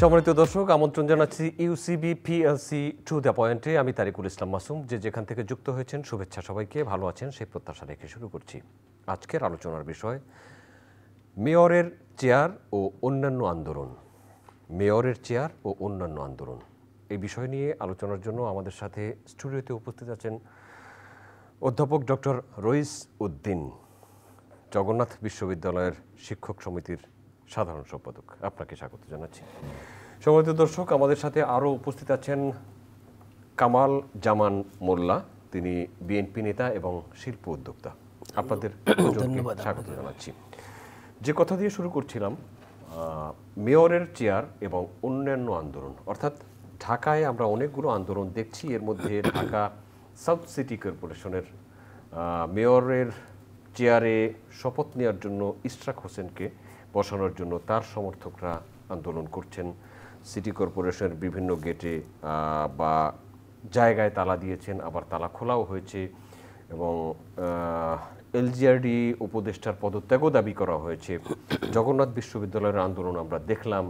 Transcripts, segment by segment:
সম্মানিত দর্শক, আমন্ত্রণ জানাচ্ছি ইউসিবি পিএলসি টু দ্য পয়েন্টে। আমি তারিকুল ইসলাম মাসুম। যেখান থেকে যুক্ত হয়েছেন শুভেচ্ছা সবাইকে, ভালো আছেন সেই প্রত্যাশা রেখে শুরু করছি আজকের আলোচনার বিষয় মেয়রের চেয়ার ও অন্যান্য আন্দোলন। মেয়রের চেয়ার ও অন্যান্য আন্দোলন এই বিষয় নিয়ে আলোচনার জন্য আমাদের সাথে স্টুডিওতে উপস্থিত আছেন অধ্যাপক ডক্টর রইস উদ্দিন, জগন্নাথ বিশ্ববিদ্যালয়ের শিক্ষক সমিতির সাধারণ সম্পাদক। আপনাকে স্বাগত জানাচ্ছি। সম্মানিত দর্শক, আমাদের সাথে আরও উপস্থিত আছেন কামাল জামান মোল্লা, তিনি বিএনপি নেতা এবং শিল্প উদ্যোক্তা। আপনাদের স্বাগত জানাচ্ছি। যে কথা দিয়ে শুরু করছিলাম, মেয়রের চেয়ার এবং অন্যান্য আন্দোলন, অর্থাৎ ঢাকায় আমরা অনেকগুলো আন্দোলন দেখছি। এর মধ্যে ঢাকা সাউথ সিটি কর্পোরেশনের মেয়রের চেয়ারে শপথ নেওয়ার জন্য ইশরাক হোসেনকে বসানোর জন্য তার সমর্থকরা আন্দোলন করছেন। সিটি কর্পোরেশনের বিভিন্ন গেটে বা জায়গায় তালা দিয়েছেন, আবার তালা খোলাও হয়েছে এবং এলজিআরডি উপদেষ্টার পদত্যাগও দাবি করা হয়েছে। জগন্নাথ বিশ্ববিদ্যালয়ের আন্দোলন আমরা দেখলাম,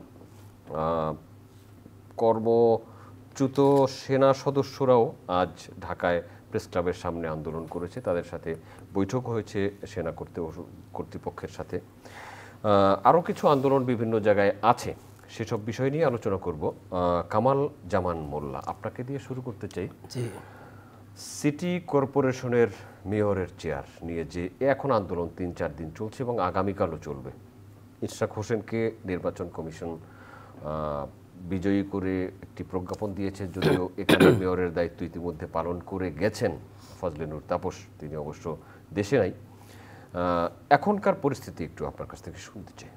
কর্মচ্যুত সেনা সদস্যরাও আজ ঢাকায় প্রেস ক্লাবের সামনে আন্দোলন করেছে, তাদের সাথে বৈঠক হয়েছে সেনা কর্তৃপক্ষের সাথে। আরও কিছু আন্দোলন বিভিন্ন জায়গায় আছে, সেসব বিষয় নিয়ে আলোচনা করব। কামাল জামান মোল্লা, আপনাকে দিয়ে শুরু করতে চাই। সিটি কর্পোরেশনের মেয়রের চেয়ার নিয়ে যে এখন আন্দোলন ৩-৪ দিন চলছে এবং আগামীকালও চলবে। ইশরাক হোসেনকে নির্বাচন কমিশন বিজয়ী করে একটি প্রজ্ঞাপন দিয়েছে, যদিও এখানে মেয়রের দায়িত্ব ইতিমধ্যে পালন করে গেছেন ফজলে নূর তাপস, তিনি অবশ্য দেশে নাই। এখনকার পরিস্থিতি একটু আপনার কাছ থেকে শুনতে চাই।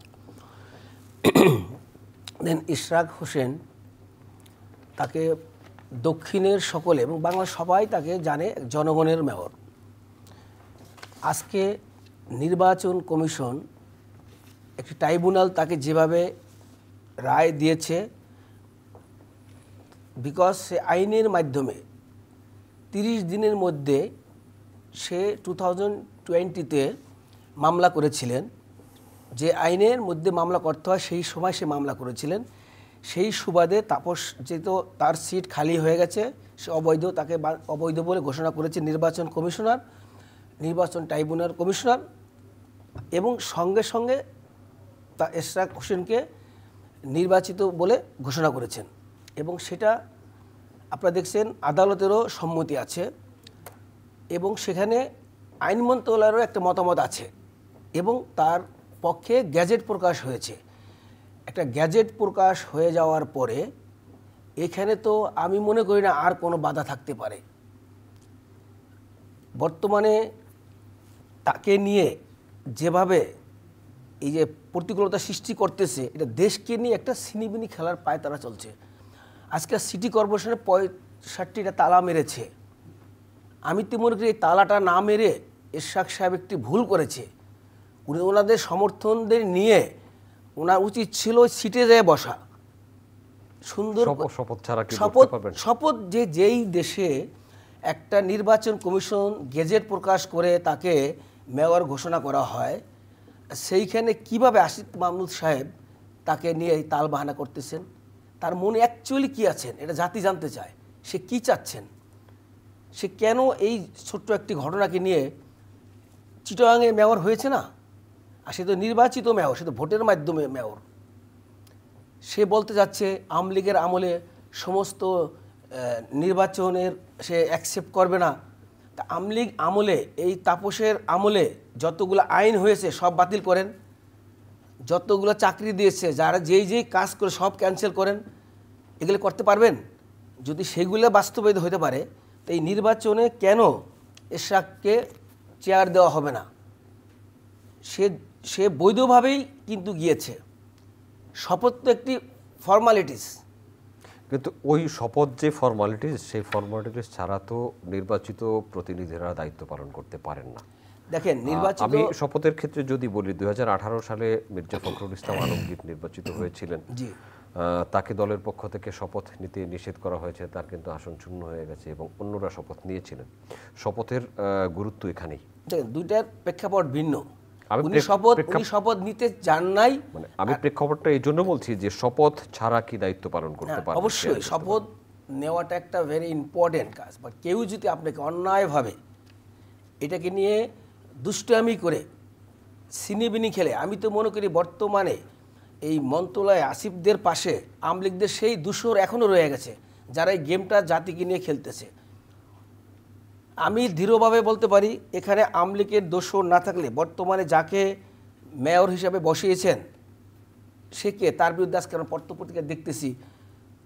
ইশরাক হোসেন, তাকে দক্ষিণের সকলে এবং বাংলা সবাই তাকে জানে জনগণের মেয়র। আজকে নির্বাচন কমিশন একটি ট্রাইব্যুনাল তাকে যেভাবে রায় দিয়েছে, বিকজ সে আইনের মাধ্যমে 30 দিনের মধ্যে সে 2020-তে মামলা করেছিলেন। যে আইনের মধ্যে মামলা করতে হয় সেই সময় সে মামলা করেছিলেন। সেই সুবাদে তাপস যেহেতু তার সিট খালি হয়ে গেছে, সে অবৈধ, তাকে অবৈধ বলে ঘোষণা করেছে নির্বাচন কমিশনার, নির্বাচন ট্রাইব্যুনাল কমিশনার, এবং সঙ্গে সঙ্গে তা ইশরাক হোসেনকে নির্বাচিত বলে ঘোষণা করেছেন। এবং সেটা আপনারা দেখছেন আদালতেরও সম্মতি আছে এবং সেখানে আইন মন্ত্রণালয়েরও একটা মতামত আছে এবং তার পক্ষে গ্যাজেট প্রকাশ হয়েছে। একটা গ্যাজেট প্রকাশ হয়ে যাওয়ার পরে এখানে তো আমি মনে করি না আর কোনো বাধা থাকতে পারে। বর্তমানে তাকে নিয়ে যেভাবে এই যে প্রতিকূলতা সৃষ্টি করতেছে, এটা দেশকে নিয়ে একটা ছিনিবিনি খেলার পায় তারা চলছে। আজকে সিটি কর্পোরেশনে 65টা তালা মেরেছে। আমি তো মনে করি এই তালাটা না মেরে ইশরাক সাহেব একটি ভুল করেছে। উনি ওনাদের সমর্থনদের নিয়ে ওনার উচিত ছিল সিটে যেয়ে বসা, সুন্দর শপথ। যেই দেশে একটা নির্বাচন কমিশন গেজেট প্রকাশ করে তাকে মেয়র ঘোষণা করা হয়, সেইখানে কিভাবে আসিফ মাহমুদ সাহেব তাকে নিয়ে এই তাল বাহানা করতেছেন? তার মনে অ্যাকচুয়ালি কী আছেন এটা জাতি জানতে চায়। সে কি চাচ্ছেন? সে কেন এই ছোট্ট একটি ঘটনাকে নিয়ে চিটাগাংয়ে মেয়র হয়েছে না? আর সে তো নির্বাচিত মেয়র, সে তো ভোটের মাধ্যমে মেয়র। সে বলতে যাচ্ছে আওয়ামী লীগের আমলে সমস্ত নির্বাচনের সে অ্যাকসেপ্ট করবে না। তা আওয়ামী লীগ আমলে, এই তাপসের আমলে যতগুলো আইন হয়েছে সব বাতিল করেন, যতগুলো চাকরি দিয়েছে যারা যেই কাজ করে সব ক্যান্সেল করেন। এগুলো করতে পারবেন? যদি সেগুলো বাস্তবায়িত হতে পারে তো এই নির্বাচনে কেন ইশরাককে চেয়ার দেওয়া হবে না? সে বৈধভাবেই কিন্তু গিয়েছে। শপথ তো একটি ফর্মালিটিস, কিন্তু ওই শপথ যে ফর্মালিটিস, সেই ফর্মালিটিস ছাড়া তো নির্বাচিত প্রতিনিধিরা দায়িত্ব পালন করতে পারেন না। দেখেন, আমি শপথের ক্ষেত্রে যদি বলি, 2018 সালে মির্জা ফখরুল ইসলাম আলমগীর নির্বাচিত হয়েছিলেন, তাকে দলের পক্ষ থেকে শপথ নিতে নিষেধ করা হয়েছে, তার কিন্তু আসন শূন্য হয়ে গেছে এবং অন্যরা শপথ নিয়েছিলেন। শপথের গুরুত্ব এখানেই। দুইটার প্রেক্ষাপট ভিন্ন। উনি শপথ নিতে চান নাই। মানে আমি প্রেক্ষাপটটা এই জন্য বলছি যে শপথ ছাড়া কি দায়িত্ব পালন করতে পারবে? অবশ্যই শপথ নেওয়াটা একটা ভেরি ইম্পর্টেন্ট কাজ, বা কেউ যদি আপনাকে অন্যায়ভাবে এটাকে নিয়ে দুষ্টামি করে সিনিবিনি খেলে, আমি তো মনে করি বর্তমানে এই মন্ত্রণালয় আসিফদের পাশে আওয়ামী লীগদের সেই দূষর এখনও রয়ে গেছে, যারা এই গেমটা জাতিকে নিয়ে খেলতেছে। আমি দৃঢ়ভাবে বলতে পারি, এখানে আওয়ামী লীগের দোষর না থাকলে বর্তমানে যাকে মেয়র হিসাবে বসিয়েছেন সে কে, তার বিরুদ্ধে আজকে আমরা পত্রপত্রিকা দেখতেছি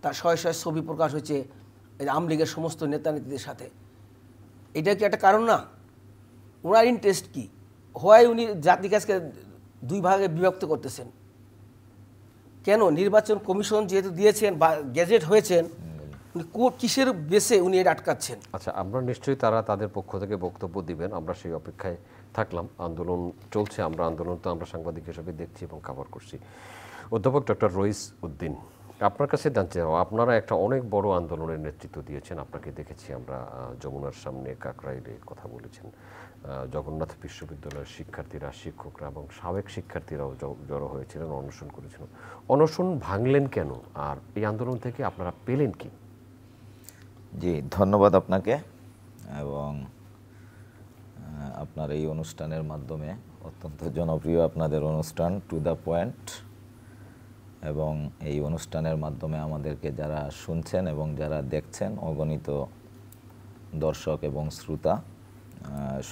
তার শয়ে শয়ে ছবি প্রকাশ হয়েছে আওয়ামী লীগের সমস্ত নেতা নেত্রীদের সাথে। এটা কি একটা কারণ না? ওনার ইন্টারেস্ট কি? হয় উনি জাতিকে আজকে দুই ভাগে বিভক্ত করতেছেন কেন? নির্বাচন কমিশন যেহেতু দিয়েছেন বা গেজেট হয়েছেন, উনি কিসের বেসে উনি এটা আটকাচ্ছেন? আচ্ছা, আমরা নিশ্চয়ই তারা তাদের পক্ষ থেকে বক্তব্য দিবেন, আমরা সেই অপেক্ষায় থাকলাম। আন্দোলন চলছে, আমরা সাংবাদিক হিসেবে দেখছি এবং কভার করছি। অধ্যাপক ডক্টর রইস উদ্দিন, আপনার কাছে জানতে চাও, আপনারা একটা অনেক বড় আন্দোলনের নেতৃত্ব দিয়েছেন, আপনাকে দেখেছি আমরা যমুনার সামনে কাকরাইলে কথা বলেছেন। জগন্নাথ বিশ্ববিদ্যালয়ের শিক্ষার্থীরা, শিক্ষকরা এবং সাবেক শিক্ষার্থীরাও জড়ো হয়েছিলেন, অনশন করেছিলেন। অনশন ভাঙলেন কেন, আর এই আন্দোলন থেকে আপনারা পেলেন কি? জি, ধন্যবাদ আপনাকে এবং আপনার এই অনুষ্ঠানের মাধ্যমে, অত্যন্ত জনপ্রিয় আপনাদের অনুষ্ঠান টু দ্য পয়েন্ট, এবং এই অনুষ্ঠানের মাধ্যমে আমাদেরকে যারা শুনছেন এবং যারা দেখছেন, অগণিত দর্শক এবং শ্রোতা,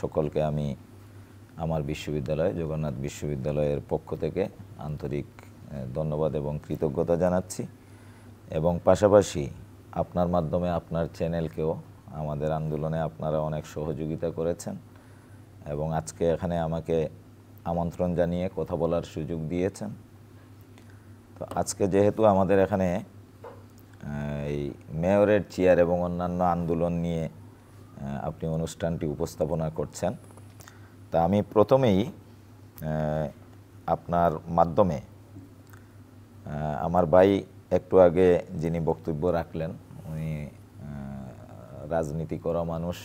সকলকে আমি আমার বিশ্ববিদ্যালয়, জগন্নাথ বিশ্ববিদ্যালয়ের পক্ষ থেকে আন্তরিক ধন্যবাদ এবং কৃতজ্ঞতা জানাচ্ছি। এবং পাশাপাশি আপনার মাধ্যমে আপনার চ্যানেলকেও আমাদের আন্দোলনে আপনারা অনেক সহযোগিতা করেছেন এবং আজকে এখানে আমাকে আমন্ত্রণ জানিয়ে কথা বলার সুযোগ দিয়েছেন। তো আজকে যেহেতু আমাদের এখানে এই মেয়রের চেয়ার এবং অন্যান্য আন্দোলন নিয়ে আপনি অনুষ্ঠানটি উপস্থাপনা করছেন, তা আমি প্রথমেই আপনার মাধ্যমে আমার ভাই একটু আগে যিনি বক্তব্য রাখলেন, উনি রাজনীতি করা মানুষ,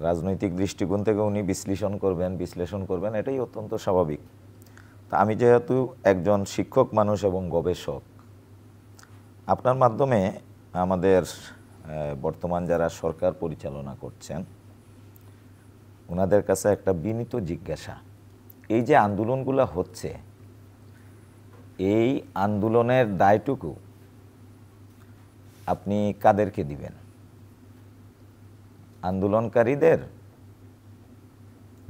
রাজনৈতিক দৃষ্টিকোণ থেকে উনি বিশ্লেষণ করবেন, এটাই অত্যন্ত স্বাভাবিক। তা আমি যেহেতু একজন শিক্ষক মানুষ এবং গবেষক, আপনার মাধ্যমে আমাদের বর্তমান যারা সরকার পরিচালনা করছেন ওনাদের কাছে একটা বিনীত জিজ্ঞাসা, এই যে আন্দোলনগুলো হচ্ছে, এই আন্দোলনের দায়টুকু আপনি কাদেরকে দিবেন? আন্দোলনকারীদের,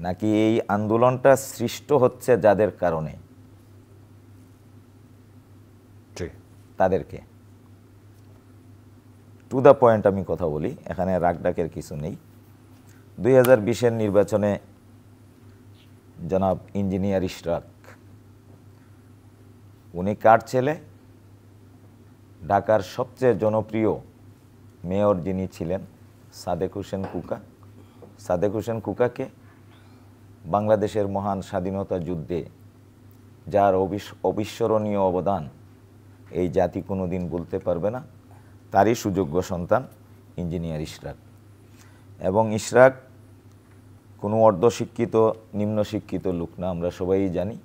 নাকি এই আন্দোলনটা সৃষ্ট হচ্ছে যাদের কারণে তাদেরকে? টু দ্য পয়েন্ট আমি কথা বলি, এখানে রাগডাকের কিছু নেই। 2020-এর নির্বাচনে জনাব ইঞ্জিনিয়ার ইশরাক, উনি কার ছেলে? ঢাকার সবচেয়ে জনপ্রিয় মেয়র যিনি ছিলেন সাদেক হোসেন কুকা। সাদেক হোসেন কুকাকে বাংলাদেশের মহান স্বাধীনতা যুদ্ধে যার অবিস্মরণীয় অবদান এই জাতি কোনোদিন বলতে পারবে না, তারই সুযোগ্য সন্তান ইঞ্জিনিয়ার ইশরাক। এবং ইশরাক কোনো অর্ধশিক্ষিত নিম্ন শিক্ষিত লোক না, আমরা সবাই জানি।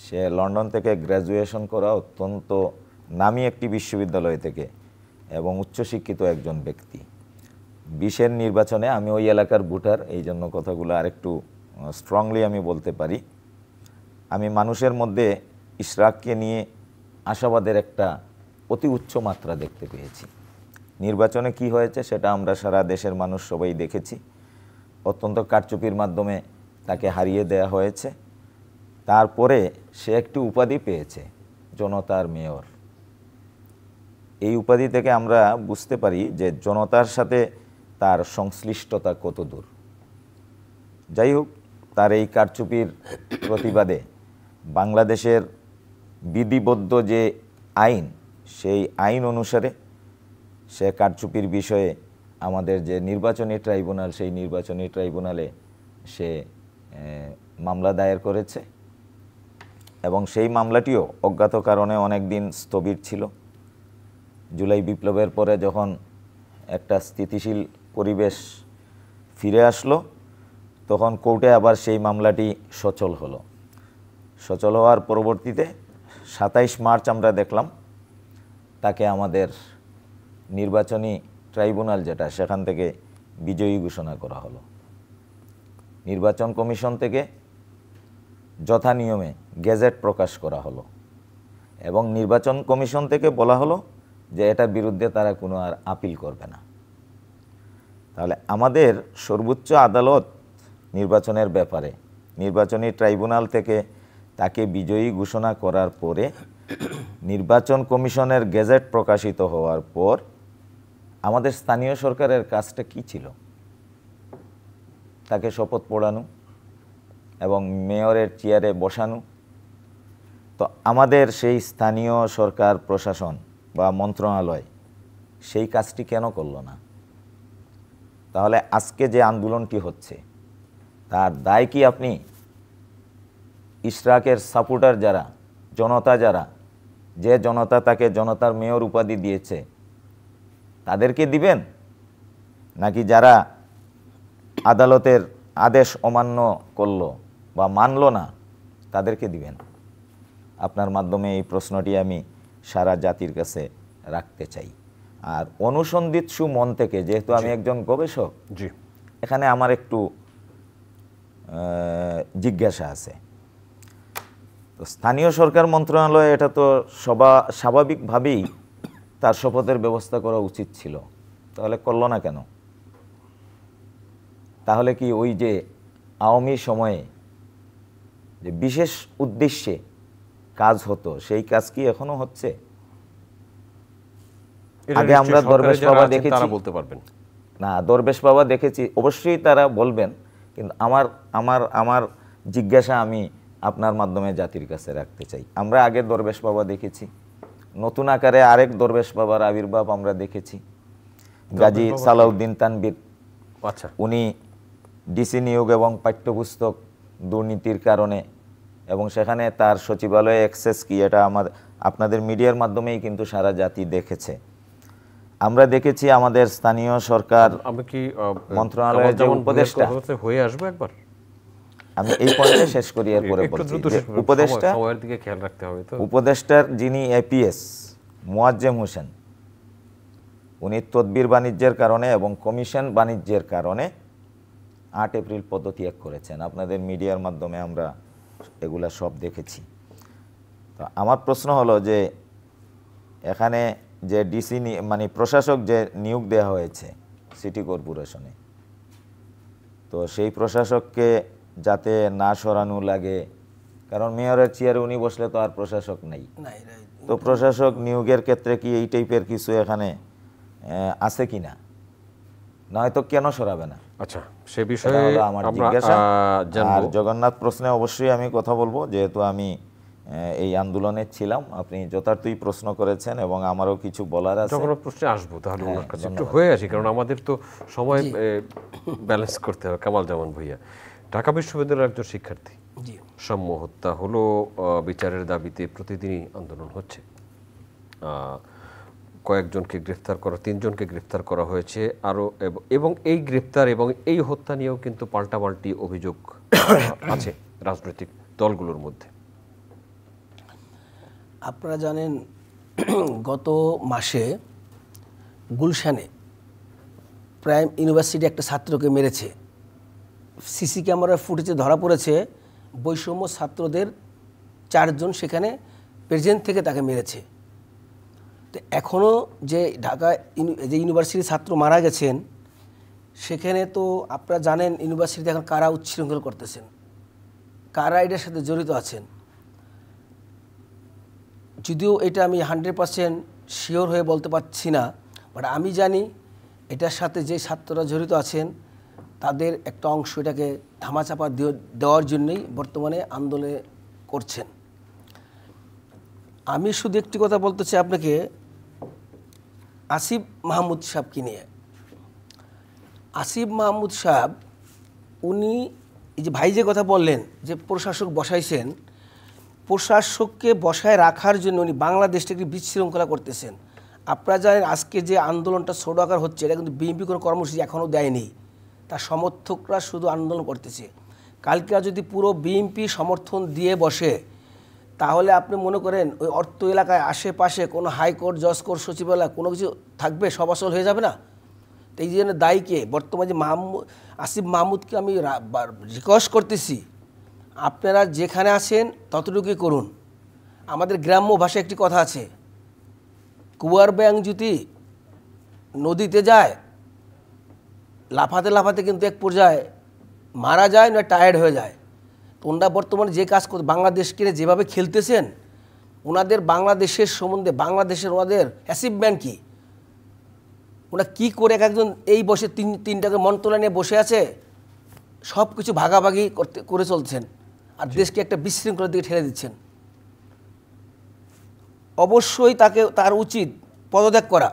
সে লন্ডন থেকে গ্র্যাজুয়েশন করা অত্যন্ত নামী একটি বিশ্ববিদ্যালয় থেকে এবং উচ্চশিক্ষিত একজন ব্যক্তি। 20-এর নির্বাচনে আমি ওই এলাকার ভোটার, এই জন্য কথাগুলো আরেকটু স্ট্রংলি আমি বলতে পারি। আমি মানুষের মধ্যে ইশরাককে নিয়ে আশাবাদের একটা অতি উচ্চ মাত্রা দেখতে পেয়েছি। নির্বাচনে কি হয়েছে সেটা আমরা সারা দেশের মানুষ সবাই দেখেছি। অত্যন্ত কারচুপির মাধ্যমে তাকে হারিয়ে দেয়া হয়েছে। তারপরে সে একটি উপাধি পেয়েছে, জনতার মেয়র। এই উপাধি থেকে আমরা বুঝতে পারি যে জনতার সাথে তার সংশ্লিষ্টতা কত দূর। যাই হোক, তার এই কারচুপির প্রতিবাদে বাংলাদেশের বিধিবদ্ধ যে আইন, সেই আইন অনুসারে সে কারচুপির বিষয়ে আমাদের যে নির্বাচনী ট্রাইব্যুনাল, সেই নির্বাচনী ট্রাইব্যুনালে সে মামলা দায়ের করেছে এবং সেই মামলাটিও অজ্ঞাত কারণে অনেক দিন স্থগিত ছিল। জুলাই বিপ্লবের পরে যখন একটা স্থিতিশীল পরিবেশ ফিরে আসলো, তখন কোর্টে আবার সেই মামলাটি সচল হলো। সচল হওয়ার পরবর্তীতে 27 মার্চ আমরা দেখলাম তাকে আমাদের নির্বাচনী ট্রাইব্যুনাল যেটা, সেখান থেকে বিজয়ী ঘোষণা করা হলো। নির্বাচন কমিশন থেকে যথা নিয়মে গেজেট প্রকাশ করা হলো এবং নির্বাচন কমিশন থেকে বলা হলো যে এটার বিরুদ্ধে তারা কোনো আর আপিল করবে না। তাহলে আমাদের সর্বোচ্চ আদালত নির্বাচনের ব্যাপারে নির্বাচনী ট্রাইব্যুনাল থেকে তাকে বিজয়ী ঘোষণা করার পরে নির্বাচন কমিশনের গেজেট প্রকাশিত হওয়ার পর আমাদের স্থানীয় সরকারের কাজটা কি ছিল? তাকে শপথ পড়ানো এবং মেয়রের চেয়ারে বসানো। তো আমাদের সেই স্থানীয় সরকার প্রশাসন বা মন্ত্রণালয় সেই কাজটি কেন করলো না? তাহলে আজকে যে আন্দোলনটি হচ্ছে তার দায় কি আপনি ইশরাকের সাপোর্টার যারা, জনতা যারা, যে জনতা তাকে জনতার মেয়র উপাধি দিয়েছে তাদেরকে দিবেন, নাকি যারা আদালতের আদেশ অমান্য করলো বা মানলো না তাদেরকে দিবেন? আপনার মাধ্যমে এই প্রশ্নটি আমি সারা জাতির কাছে রাখতে চাই। আর অনুসন্ধিৎসু মন থেকে, যেহেতু আমি একজন গবেষক, এখানে আমার একটু জিজ্ঞাসা আছে। তো স্থানীয় সরকার মন্ত্রণালয় এটা তো স্বাভাবিকভাবেই তার শপথের ব্যবস্থা করা উচিত ছিল, তাহলে করলো না কেন? তাহলে কি ওই যে আওয়ামী সময়ে যে বিশেষ উদ্দেশ্যে কাজ হতো সেই কাজ কি এখনো হচ্ছে? আগে আমরা দরবেশ বাবা দেখেছি, বলতে পারবেন না দরবেশ বাবা দেখেছি, অবশ্যই তারা বলবেন, কিন্তু আমার জিজ্ঞাসা আমি আপনার মাধ্যমে জাতির কাছে রাখতে চাই। আমরা আগে দরবেশ বাবা দেখেছি, নতুন আকারে আরেক দরবেশ বাবার আবির্ভাব আমরা দেখেছি, গাজী সালাউদ্দিন তানবীর। আচ্ছা, উনি ডিসি নিয়োগ এবং পাঠ্যপুস্তক দুর্নীতির কারণে এবং সেখানে তার সচিবালয়ে অ্যাক্সেস কি, এটা আপনাদের মিডিয়ার মাধ্যমেই কিন্তু সারা জাতি দেখেছে। আমরা দেখেছি আমাদের স্থানীয় সরকার মন্ত্রণালয়ের যে উপদেষ্টা হয়ে আসবে একবার, আমি এই পয়েন্টে শেষ করি, এরপরে বলছি। উপদেষ্টা, সময়ের দিকে খেয়াল রাখতে হবে। তো উপদেষ্টার যিনি এপিএস মোয়াজ্জেম হোসেন, উনি তদবির বাণিজ্যের কারণে এবং কমিশন বাণিজ্যের কারণে 8 এপ্রিল পদত্যাগ করেছেন। আপনাদের মিডিয়ার মাধ্যমে আমরা এগুলা সব দেখেছি। তো আমার প্রশ্ন হলো যে এখানে যে ডিসি মানে প্রশাসক যে নিয়োগ দেওয়া হয়েছে সিটি কর্পোরেশনে, তো সেই প্রশাসককে যাতে না সরানো লাগে, কারণ মেয়রের চেয়ারে উনি বসলে তো আর প্রশাসক নেই। তো প্রশাসক নিয়োগের ক্ষেত্রে কি এই টাইপের কিছু এখানে আছে কিনা, নয়তো কেন সরাবে না? আচ্ছা, সে বিষয়ে আমার জিজ্ঞাসা। আর জগন্নাথ প্রশ্নে অবশ্যই আমি কথা বলবো, যেহেতু আমি এই আন্দোলনে ছিলাম। আপনি যথার্থই প্রশ্ন করেছেন এবং আমারও কিছু বলার আছে। জগন্নাথ প্রশ্নে আসবো, তাহলে ওনার কাছে একটু হয়ে আসি, কারণ আমাদের তো সময় ব্যালেন্স করতে হবে। কামাল জামান ভূঁইয়া, ঢাকা বিশ্ববিদ্যালয়ের একজন শিক্ষার্থী, সাম্য হত্যা হলো, বিচারের দাবিতে প্রতিদিনই আন্দোলন হচ্ছে। কয়েকজনকে গ্রেফতার করা, 3 জনকে গ্রেফতার করা হয়েছে আরও, এবং এই গ্রেফতার এবং এই হত্যা নিয়েও কিন্তু পাল্টাপাল্টি অভিযোগ আছে রাজনৈতিক দলগুলোর মধ্যে। আপনারা জানেন গত মাসে গুলশানে প্রাইম ইউনিভার্সিটি একটা ছাত্রকে মেরেছে। সিসি ক্যামেরার ফুটেজে ধরা পড়েছে বৈষম্য ছাত্রদের 4 জন সেখানে প্রেজেন্ট থেকে তাকে মেরেছে। তো এখনও যে ঢাকা যে ইউনিভার্সিটির ছাত্র মারা গেছেন, সেখানে তো আপনারা জানেন ইউনিভার্সিটিতে এখন কারা উচ্ছৃঙ্খল করতেছেন, কারা এটার সাথে জড়িত আছেন। যদিও এটা আমি 100% শিওর হয়ে বলতে পারছি না, বাট আমি জানি এটার সাথে যে ছাত্ররা জড়িত আছেন তাদের একটা অংশ এটাকে ধামাচাপা দেওয়ার জন্যই বর্তমানে আন্দোলন করছেন। আমি শুধু একটি কথা বলতে চাই আপনাকে আসিফ মাহমুদ সাহেবকে নিয়ে। আসিফ মাহমুদ সাহেব, উনি এই যে ভাই যে কথা বললেন যে প্রশাসক বসাইছেন, প্রশাসককে বসায় রাখার জন্য উনি বাংলাদেশটাকে একটি বিশৃঙ্খলা করতেছেন। আপনারা জানেন আজকে যে আন্দোলনটা ছোট আকার হচ্ছে, এটা কিন্তু বিএনপি কোনো কর্মসূচি এখনও দেয়নি, তার সমর্থকরা শুধু আন্দোলন করতেছে। কালকে যদি পুরো বিএনপি সমর্থন দিয়ে বসে, তাহলে আপনি মনে করেন ওই অর্থ এলাকায় আশেপাশে কোনো হাইকোর্ট, জজ কোর্ট, সচিবালয় কোনো কিছু থাকবে, সব আসল হয়ে যাবে না? তো এই জন্য দায়ীকে বর্তমানে আসিফ মাহমুদকে আমি রিকোয়েস্ট করতেছি, আপনারা যেখানে আছেন ততটুকুই করুন। আমাদের গ্রাম্য ভাষায় একটি কথা আছে, কুয়ার ব্যাং যদি নদীতে যায় লাফাতে লাফাতে কিন্তু এক পর্যায়ে মারা যায় না টায়ার্ড হয়ে যায়। তো ওনারা বর্তমানে যে কাজ করতে বাংলাদেশকে যেভাবে খেলতেছেন, ওনাদের বাংলাদেশের সম্বন্ধে ওনাদের অ্যাচিভমেন্ট কী, ওরা কী করে একজন এই বসে তিনটাকে মন্ত্রণালয় নিয়ে বসে আছে, সব কিছু ভাগাভাগি করে চলছেন আর দেশকে একটা বিশৃঙ্খলার দিকে ঠেলে দিচ্ছেন। অবশ্যই তার উচিত পদত্যাগ করা।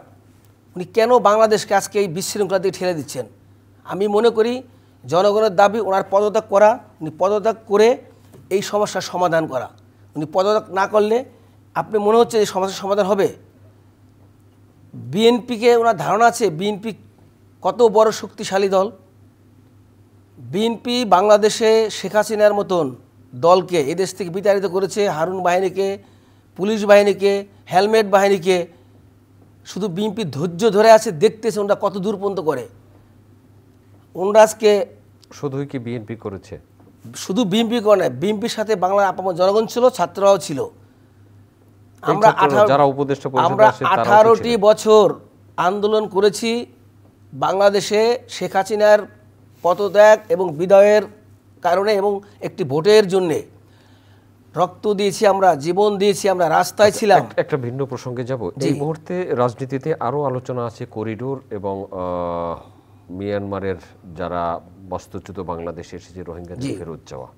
উনি কেন বাংলাদেশকে আজকে এই বিশৃঙ্খলার দিকে ঠেলে দিচ্ছেন? আমি মনে করি জনগণের দাবি ওনার পদত্যাগ করা। উনি পদত্যাগ করে এই সমস্যার সমাধান করা। উনি পদত্যাগ না করলে আপনি মনে হচ্ছে এই সমস্যার সমাধান হবে? বিএনপিকে ওনার ধারণা আছে বিএনপি কত বড় শক্তিশালী দল। বিএনপি বাংলাদেশে শেখ হাসিনার মতন দলকে এদেশ থেকে বিতাড়িত করেছে, হারুন বাহিনীকে, পুলিশ বাহিনীকে, হেলমেট বাহিনীকে। শুধু বিএনপি ধৈর্য ধরে আছে, দেখতেছে ওনারা কত দূর পর্যন্ত করে। ওনারা আজকে শুধুই কি বিএনপি করেছে? শুধু বিএনপি করে না, বিএনপির সাথে বাংলার আপামর জনগণ ছিল, ছাত্ররাও ছিল। আমরা 18টি বছর আন্দোলন করেছি বাংলাদেশে শেখ হাসিনার পদত্যাগ এবং বিদায়ের কারণে, এবং একটি ভোটের জন্যে রক্ত দিয়েছি আমরা, জীবন দিয়েছি আমরা, রাস্তায় ছিলাম। একটা ভিন্ন প্রসঙ্গে যাব। এই মুহূর্তে রাজনীতিতে আরও আলোচনা আছে করিডোর এবং মিয়ানমারের যারা বস্তুচ্যুত বাংলাদেশে এসেছে রোহিঙ্গাদের ফেরত যাওয়া।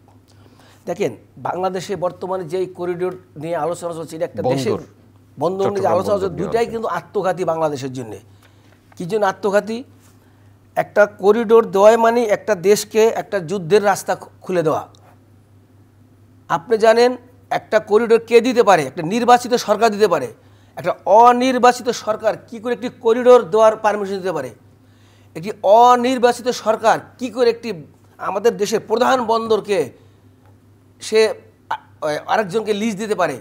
দেখেন, বাংলাদেশে বর্তমানে যে করিডোর নিয়ে আলোচনা চলছে, এটা একটা দেশের বন্দর নিয়ে আলোচনা চলছে, দুইটাই কিন্তু আত্মঘাতী বাংলাদেশের জন্য। কি জন্য আত্মঘাতী? একটা করিডোর দেওয়াই মানে একটা দেশকে একটা যুদ্ধের রাস্তা খুলে দেওয়া। আপনি জানেন একটা করিডোর কে দিতে পারে? একটা নির্বাচিত সরকার দিতে পারে। একটা অনির্বাচিত সরকার কি করে একটি করিডোর দেওয়ার পারমিশন দিতে পারে? একটি অনির্বাচিত সরকার কি করে একটি আমাদের দেশের প্রধান বন্দরকে সে আরেকজনকে লিজ দিতে পারে?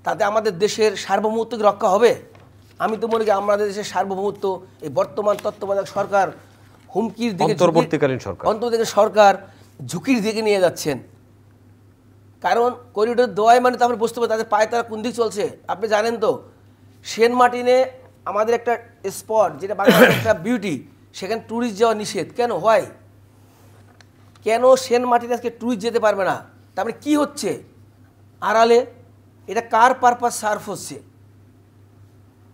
তাতে আমাদের দেশের সার্বভৌমত্ব কি রক্ষা হবে? আমি তো মনে করি আমাদের দেশের সার্বভৌমত্ব এই বর্তমান তত্ত্বাবধায়ক সরকার হুমকির দিকে, অন্তর্বর্তীকালীন সরকার ঝুঁকির দিকে নিয়ে যাচ্ছেন। কারণ করিডোর দেওয়াই মানে তো আমরা বুঝতে পারি তাদের পায়ে তারা কোন দিক চলছে। আপনি জানেন তো, সেন্ট মার্টিনে আমাদের একটা স্পট যেটা বাংলাদেশের একটা বিউটি, সেখানে ট্যুরিস্ট যাওয়া নিষেধ। কেন হয়? কেন সেন্ট মার্টিনে আজকে ট্যুরিস্ট যেতে পারবে না? তারপরে কি হচ্ছে আড়ালে? এটা কার পারপাস সার্ভ হচ্ছে?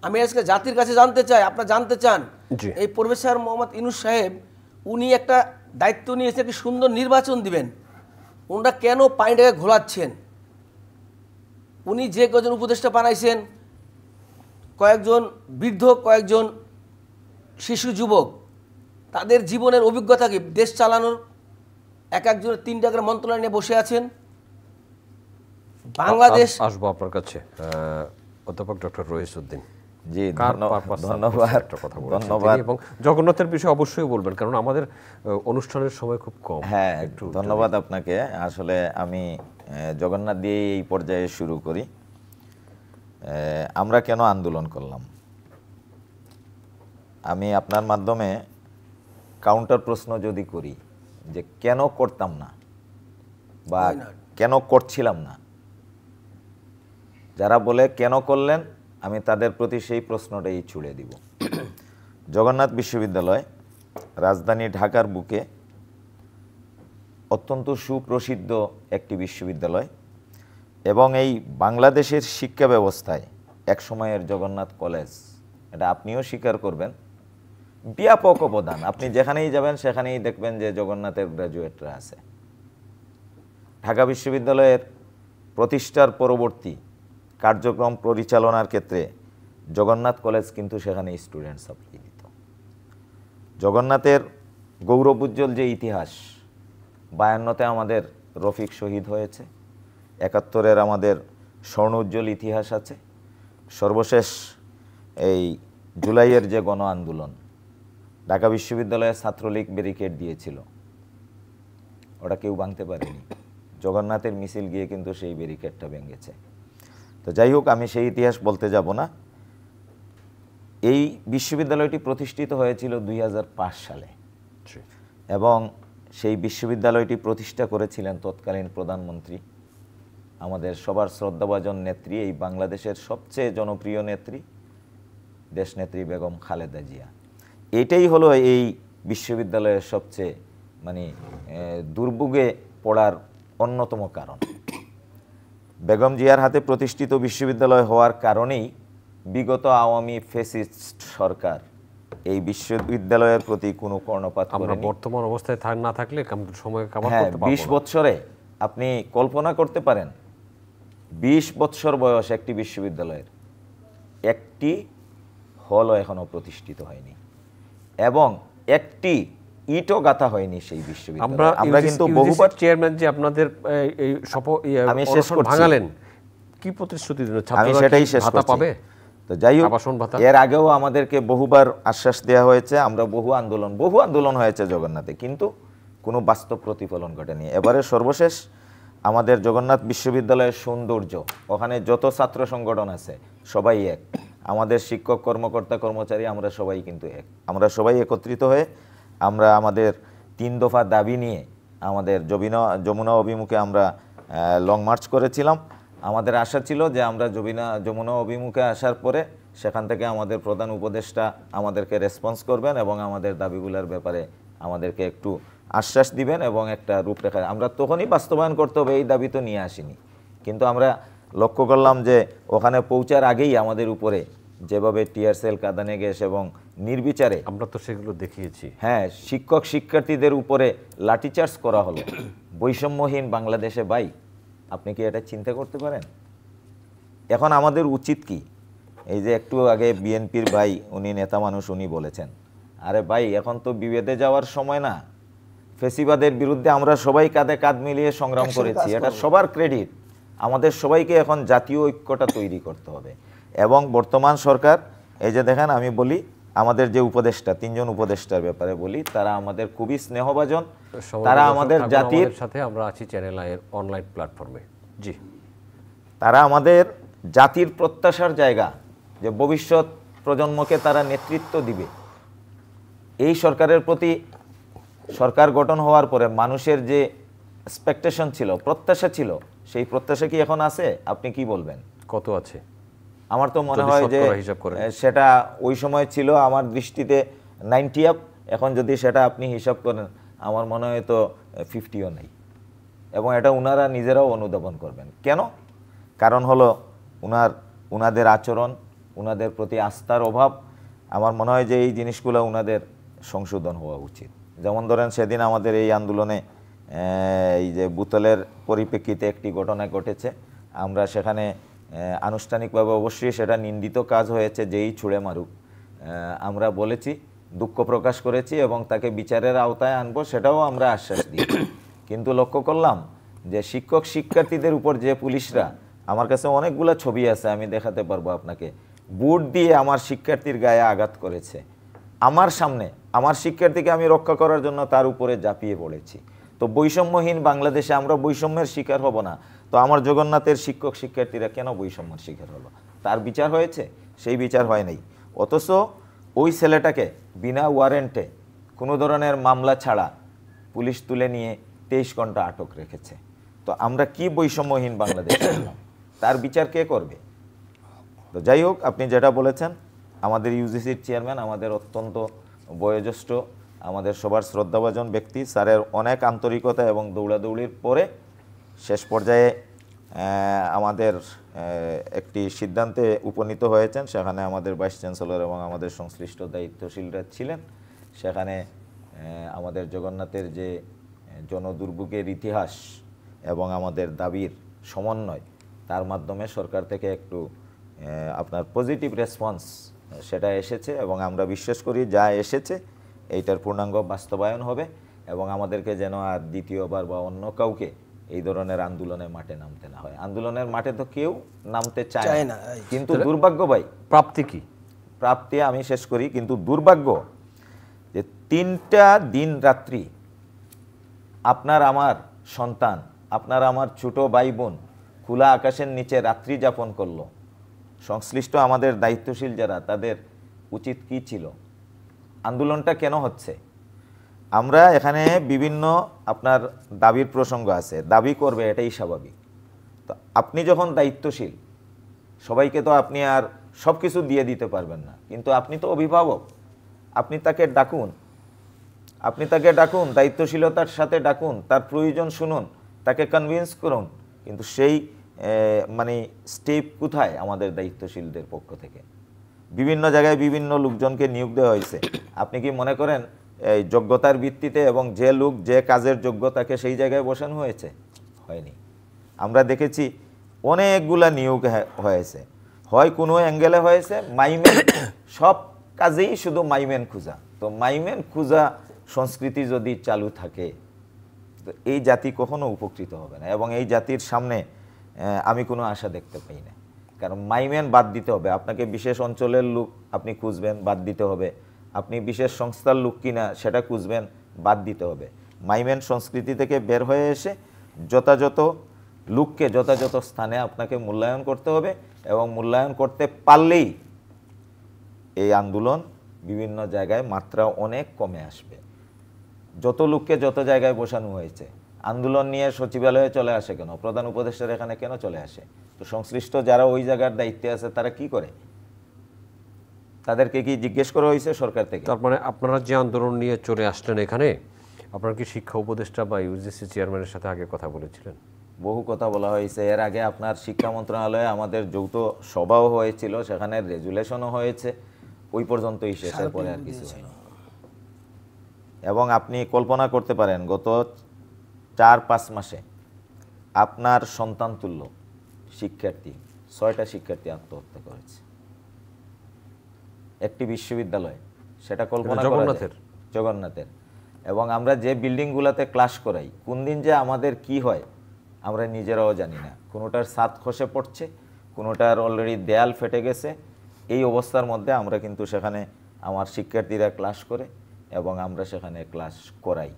আমি আজকে জাতির কাছে জানতে চাই, আপনারা জানতে চান, এই প্রফেসর মোহাম্মদ ইউনূস সাহেব উনি একটা দায়িত্ব নিয়েছে, একটি সুন্দর নির্বাচন দিবেন, ওনারা কেন পানিটাকে ঘোলাচ্ছেন? উনি যে কজন উপদেষ্টা বানাইছেন, কয়েকজন বৃদ্ধ, কয়েকজন শিশু যুবক, তাদের জীবনের অভিজ্ঞতা কি দেশ চালানোর? এক একজনের 3টা করে মন্ত্রণালয় নিয়ে বসে আছেন। বাংলাদেশ আসবো আপনার কাছে অধ্যাপক ডক্টর রইসউদ্দিন। জি, ধন্যবাদ। এবং জগন্নাথের বিষয়ে অবশ্যই বলবেন, কারণ আমাদের অনুষ্ঠানের সময় খুব কম। হ্যাঁ, একটু ধন্যবাদ আপনাকে। আসলে আমি জগন্নাথ দিয়ে এই পর্যায়ে শুরু করি। আমরা কেন আন্দোলন করলাম, আমি আপনার মাধ্যমে কাউন্টার প্রশ্ন যদি করি যে কেন করতাম না বা কেন করছিলাম না, যারা বলে কেন করলেন, আমি তাদের প্রতি সেই প্রশ্নটাই ছুড়ে দিব। জগন্নাথ বিশ্ববিদ্যালয় রাজধানী ঢাকার বুকে অত্যন্ত সুপ্রসিদ্ধ একটি বিশ্ববিদ্যালয়, এবং এই বাংলাদেশের শিক্ষা ব্যবস্থায় এক সময়ের জগন্নাথ কলেজ, এটা আপনিও স্বীকার করবেন, ব্যাপক অবদান। আপনি যেখানেই যাবেন সেখানেই দেখবেন যে জগন্নাথের গ্র্যাজুয়েটরা আছে। ঢাকা বিশ্ববিদ্যালয়ের প্রতিষ্ঠার পরবর্তী কার্যক্রম পরিচালনার ক্ষেত্রে জগন্নাথ কলেজ কিন্তু সেখানে স্টুডেন্ট সাপ্লাই দিত। জগন্নাথের গৌরবোজ্জ্বল যে ইতিহাস, 52তে আমাদের রফিক শহীদ হয়েছে, 71-এর আমাদের স্বর্ণোজ্জ্বল ইতিহাস আছে, সর্বশেষ এই জুলাইয়ের যে গণ আন্দোলন, ঢাকা বিশ্ববিদ্যালয়ে ছাত্রলীগ ব্যারিকেড দিয়েছিল, ওটা কেউ ভাঙতে পারেনি। জগন্নাথের মিছিল গিয়ে কিন্তু সেই ব্যারিকেডটা ভেঙেছে। তো যাই হোক, আমি সেই ইতিহাস বলতে যাব না। এই বিশ্ববিদ্যালয়টি প্রতিষ্ঠিত হয়েছিল 2005 সালে এবং সেই বিশ্ববিদ্যালয়টি প্রতিষ্ঠা করেছিলেন তৎকালীন প্রধানমন্ত্রী, আমাদের সবার শ্রদ্ধাভাজন নেত্রী, এই বাংলাদেশের সবচেয়ে জনপ্রিয় নেত্রী, দেশনেত্রী বেগম খালেদা জিয়া। এটাই হলো এই বিশ্ববিদ্যালয়ের সবচেয়ে দুর্ভোগে পড়ার অন্যতম কারণ। বেগম জিয়ার হাতে প্রতিষ্ঠিত বিশ্ববিদ্যালয় হওয়ার কারণেই বিগত আওয়ামী ফ্যাসিস্ট সরকার এই বিশ্ববিদ্যালয়ের প্রতি কোনো কর্ণপাত করেনি। বর্তমান অবস্থায় না থাকলে সময় কভার হ্যাঁ, করতে পারবো 20 বছরে আপনি কল্পনা করতে পারেন, 20 বছর বয়স একটি বিশ্ববিদ্যালয়ের একটি হলও এখনো প্রতিষ্ঠিত হয়নি এবং একটি ইটও গাঁথা হয়নি সেই বিশ্ববিদ্যালয়ে। আমরা কিন্তু বহুবার চেয়ারম্যান যে আপনাদের এই আমি শেষ করছি, ভাঙালেন, কি প্রতিশ্রুতি দিলেন? আমি সেটাই শেষ ভাতা করছি। পাবে? তো যাই হোক, আবাসন ভাতা এর আগেও আমাদেরকে বহুবার আশ্বাস দেওয়া হয়েছে, আমরা বহু আন্দোলন হয়েছে জগন্নাথে, কিন্তু কোনো বাস্তব প্রতিফলন ঘটেনি। এবারে সর্বশেষ আমাদের জগন্নাথ বিশ্ববিদ্যালয়ের সৌন্দর্য, ওখানে যত ছাত্র সংগঠন আছে সবাই এক, আমাদের শিক্ষক কর্মকর্তা কর্মচারী আমরা সবাই কিন্তু এক। আমরা সবাই একত্রিত হয়ে আমরা আমাদের 3 দফা দাবি নিয়ে আমাদের যমুনা অভিমুখে আমরা লং মার্চ করেছিলাম। আমাদের আশা ছিল যে আমরা যমুনা অভিমুখে আসার পরে সেখান থেকে আমাদের প্রধান উপদেষ্টা আমাদেরকে রেসপন্স করবেন এবং আমাদের দাবিগুলোর ব্যাপারে আমাদেরকে একটু আশ্বাস দিবেন এবং একটা রূপরেখা আমরা তখনই বাস্তবায়ন করতে হবে, এই দাবি তো নিয়ে আসিনি। কিন্তু আমরা লক্ষ্য করলাম যে ওখানে পৌঁছার আগেই আমাদের উপরে যেভাবে টিয়ার সেল, কাঁদানে গ্যাস এবং নির্বিচারে, আমরা তো সেগুলো দেখিয়েছি, হ্যাঁ, শিক্ষক শিক্ষার্থীদের উপরে লাঠিচার্জ করা হলো। বৈষম্যহীন বাংলাদেশে ভাই, আপনি কি এটা চিন্তা করতে পারেন? এখন আমাদের উচিত কি? এই যে একটু আগে বিএনপির ভাই, উনি নেতা মানুষ, উনি বলেছেন, আরে ভাই এখন তো বিভেদে যাওয়ার সময় না, ফেসিবাদের বিরুদ্ধে আমরা সবাই কাঁধে কাঁধ মিলিয়ে সংগ্রাম করেছি, এটা সবার ক্রেডিট। আমাদের সবাইকে এখন জাতীয় ঐক্যটা তৈরি করতে হবে। এবং বর্তমান সরকার, এই যে দেখেন, আমি বলি আমাদের যে উপদেষ্টা, 3 জন উপদেষ্টার ব্যাপারে বলি, তারা আমাদের খুবই স্নেহভাজন, তারা আমাদের জাতির সাথে, আমরা আছি চ্যানেল আইয়ের অনলাইন প্ল্যাটফর্মে। জি, তারা আমাদের জাতির প্রত্যাশার জায়গা, যে ভবিষ্যৎ প্রজন্মকে তারা নেতৃত্ব দিবে। এই সরকারের প্রতি সরকার গঠন হওয়ার পরে মানুষের যে এক্সপেকটেশন ছিল, প্রত্যাশা ছিল, সেই প্রত্যাশা কি এখন আছে? আপনি কি বলবেন? কত আছে? আমার তো মনে হয় যে সেটা ওই সময় ছিল আমার দৃষ্টিতে 90 আপ, এখন যদি সেটা আপনি হিসাব করেন আমার মনে হয় তো 50ও নেই। এবং এটা উনারা নিজেরাও অনুধাবন করবেন। কেন? কারণ হলো উনাদের আচরণ, উনাদের প্রতি আস্থার অভাব। আমার মনে হয় যে এই জিনিসগুলো উনাদের সংশোধন হওয়া উচিত। যেমন ধরেন, সেদিন আমাদের এই আন্দোলনে এই যে বোতলের পরিপ্রেক্ষিতে একটি ঘটনা ঘটেছে, আমরা সেখানে আনুষ্ঠানিকভাবে অবশ্যই সেটা নিন্দিত কাজ হয়েছে, যেই ছুঁড়ে মারুক, আমরা বলেছি, দুঃখ প্রকাশ করেছি এবং তাকে বিচারের আওতায় আনবো, সেটাও আমরা আশ্বাস দিই। কিন্তু লক্ষ্য করলাম যে শিক্ষক শিক্ষার্থীদের উপর যে পুলিশরা, আমার কাছে অনেকগুলো ছবি আছে, আমি দেখাতে পারবো আপনাকে, বুট দিয়ে আমার শিক্ষার্থীর গায়ে আঘাত করেছে আমার সামনে। আমার শিক্ষার্থীকে আমি রক্ষা করার জন্য তার উপরে ঝাঁপিয়ে পড়েছি। তো বৈষম্যহীন বাংলাদেশে আমরা বৈষম্যের শিকার হব না। তো আমার জগন্নাথের শিক্ষক শিক্ষার্থীরা কেন বৈষম্যের শিকার হলো? তার বিচার হয়েছে? সেই বিচার হয় নাই। অথচ ওই ছেলেটাকে বিনা ওয়ারেন্টে, কোনো ধরনের মামলা ছাড়া পুলিশ তুলে নিয়ে 23 ঘন্টা আটক রেখেছে। তো আমরা কি বৈষম্যহীন বাংলাদেশ? তার বিচার কে করবে? তো যাই হোক, আপনি যেটা বলেছেন, আমাদের ইউজিসির চেয়ারম্যান, আমাদের অত্যন্ত বয়োজ্যেষ্ঠ, আমাদের সবার শ্রদ্ধাভাজন ব্যক্তি, স্যারের অনেক আন্তরিকতা এবং দৌড়াদৌড়ির পরে শেষ পর্যায়ে আমাদের একটি সিদ্ধান্তে উপনীত হয়েছেন। সেখানে আমাদের ভাইস চ্যান্সেলর এবং আমাদের সংশ্লিষ্ট দায়িত্বশীলরা ছিলেন। সেখানে আমাদের জগন্নাথের যে জনদুর্ভোগের ইতিহাস এবং আমাদের দাবির সমন্বয়, তার মাধ্যমে সরকার থেকে একটু আপনার পজিটিভ রেসপন্স সেটা এসেছে এবং আমরা বিশ্বাস করি যা এসেছে এইটার পূর্ণাঙ্গ বাস্তবায়ন হবে এবং আমাদেরকে যেন আর দ্বিতীয়বার বা অন্য কাউকে এই ধরনের আন্দোলনে মাঠে নামতে না হয়। আন্দোলনের মাঠে তো কেউ নামতে চায় না, কিন্তু দুর্ভাগ্য ভাই, প্রাপ্তি কি? প্রাপ্তি আমি শেষ করি, কিন্তু দুর্ভাগ্য যে 3টা দিন রাত্রি আপনার আমার সন্তান, আপনার আমার ছোট ভাই বোন খোলা আকাশের নিচে রাত্রি যাপন করলো। সংশ্লিষ্ট আমাদের দায়িত্বশীল যারা, তাদের উচিত কি ছিল? আন্দোলনটা কেন হচ্ছে? আমরা এখানে বিভিন্ন আপনার দাবির প্রসঙ্গ আছে, দাবি করবে, এটাই স্বাভাবিক। তো আপনি যখন দায়িত্বশীল, সবাইকে তো আপনি আর সব কিছু দিয়ে দিতে পারবেন না, কিন্তু আপনি তো অভিভাবক, আপনি তাকে ডাকুন, দায়িত্বশীলতার সাথে ডাকুন, তার প্রয়োজন শুনুন, তাকে কনভিন্স করুন। কিন্তু সেই মানে স্টেপ কোথায় আমাদের দায়িত্বশীলদের পক্ষ থেকে? বিভিন্ন জায়গায় বিভিন্ন লোকজনকে নিয়োগ দেওয়া হয়েছে। আপনি কি মনে করেন এই যোগ্যতার ভিত্তিতে এবং যে লোক যে কাজের যোগ্য তাকে সেই জায়গায় বসানো হয়েছে? হয়নি। আমরা দেখেছি অনেকগুলা নিয়োগ হয়েছে, হয় কোনো অ্যাঙ্গেলে হয়েছে, মাইমেন, সব কাজেই শুধু মাইমেন খুঁজা। তো মাইমেন খুঁজা সংস্কৃতি যদি চালু থাকে, তো এই জাতি কখনো উপকৃত হবে না, এবং এই জাতির সামনে আমি কোনো আশা দেখতে পাই না। কারণ মাইমেন বাদ দিতে হবে, আপনাকে বিশেষ অঞ্চলের লোক আপনি খুঁজবেন, বাদ দিতে হবে। আপনি বিশেষ সংস্থার লোক কিনা সেটা খুঁজবেন, বাদ দিতে হবে। মাইমেন সংস্কৃতি থেকে বের হয়ে এসে যথাযথ লোককে যথাযথ স্থানে আপনাকে মূল্যায়ন করতে হবে, এবং মূল্যায়ন করতে পারলেই এই আন্দোলন বিভিন্ন জায়গায় মাত্রা অনেক কমে আসবে। যত লোককে যত জায়গায় বসানো হয়েছে, আন্দোলন নিয়ে সচিবালয়ে চলে আসে কেন? প্রধান উপদেষ্টার এখানে কেন চলে আসে? তো সংশ্লিষ্ট যারা ওই জায়গার দায়িত্বে আছে তারা কি করে? তাদেরকে কি জিজ্ঞেস করা হয়েছে সরকার থেকে? তার মানে আপনারা যে আন্দোলন নিয়ে চলে আসলেন এখানে, আপনারা কি শিক্ষা উপদেষ্টা বা ইউজিসি চেয়ারম্যানের সাথে আগে কথা বলেছিলেন? বহু কথা বলা হয়েছে। এর আগে আপনার শিক্ষা মন্ত্রণালয়ে আমাদের যৌথ সভাও হয়েছিল, সেখানে রেজুলেশনও হয়েছে, ওই পর্যন্তই শেষের পরে আর কিছু হয়নি। এবং আপনি কল্পনা করতে পারেন, গত 4-5 মাসে আপনার সন্তান তুল্য শিক্ষার্থী, 6টা শিক্ষার্থী আত্মহত্যা করেছে একটি বিশ্ববিদ্যালয়ে। সেটা কল্পনা করা যায়? জগন্নাথের। এবং আমরা যে বিল্ডিংগুলোতে ক্লাস করাই, কোন দিন যে আমাদের কি হয় আমরা নিজেরাও জানি না। কোনোটার ছাদ খসে পড়ছে, কোনোটার অলরেডি দেয়াল ফেটে গেছে। এই অবস্থার মধ্যে আমরা কিন্তু সেখানে আমার শিক্ষার্থীরা ক্লাস করে এবং আমরা সেখানে ক্লাস করাই।